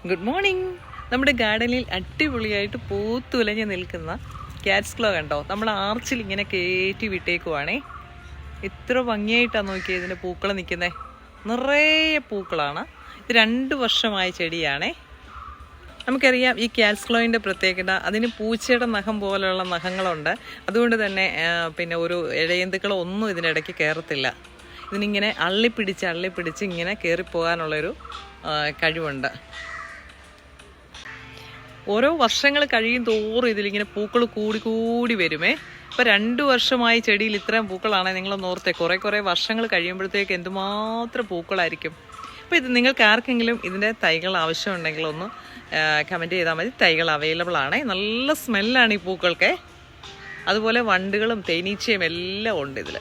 Good morning. നമ്മുടെ ഗാർഡനിൽ അടിപൊളിയായിട്ട് പൂത്തുലഞ്ഞ് നിൽക്കുന്ന ക്യാറ്റ്സ് ക്ലോ കണ്ടോ? നമ്മൾ ആർച്ചിൽ ഇങ്ങനെ കയറ്റി വിട്ടേക്കുവാണേ. ഇത്ര ഭംഗിയായിട്ടാണ് നോക്കിയത് ഇതിൻ്റെ പൂക്കൾ നിൽക്കുന്നത്. നിറയെ പൂക്കളാണ്. ഇത് 2 വർഷമായ ചെടിയാണേ. നമുക്കറിയാം ഈ ക്യാറ്റ്സ് ക്ലോയിൻ്റെ പ്രത്യേകത, അതിന് പൂച്ചയുടെ നഖം പോലെയുള്ള നഖങ്ങളുണ്ട്. അതുകൊണ്ട് തന്നെ പിന്നെ ഒരു ഇഴയന്തുക്കളോ ഒന്നും ഇതിനിടയ്ക്ക് കയറത്തില്ല. ഇതിനിങ്ങനെ അള്ളിപ്പിടിച്ച് ഇങ്ങനെ കയറിപ്പോകാനുള്ളൊരു കഴിവുണ്ട്. ഓരോ വർഷങ്ങൾ കഴിയും തോറും ഇതിലിങ്ങനെ പൂക്കൾ കൂടി വരുമേ. ഇപ്പോൾ 2 വർഷമായി ചെടിയിൽ ഇത്രയും പൂക്കളാണ്. നിങ്ങളൊന്ന് ഓർത്തേ, കുറേ വർഷങ്ങൾ കഴിയുമ്പോഴത്തേക്ക് എന്തുമാത്രം പൂക്കളായിരിക്കും. അപ്പോൾ ഇത് നിങ്ങൾക്ക് ആർക്കെങ്കിലും ഇതിൻ്റെ തൈകൾ ആവശ്യമുണ്ടെങ്കിൽ ഒന്ന് കമൻറ്റ് ചെയ്താൽ മതി. തൈകൾ അവൈലബിൾ ആണ്. നല്ല സ്മെല്ലാണ് ഈ പൂക്കൾക്ക്. അതുപോലെ വണ്ടുകളും തേനീച്ചയും എല്ലാം ഉണ്ട് ഇതിൽ.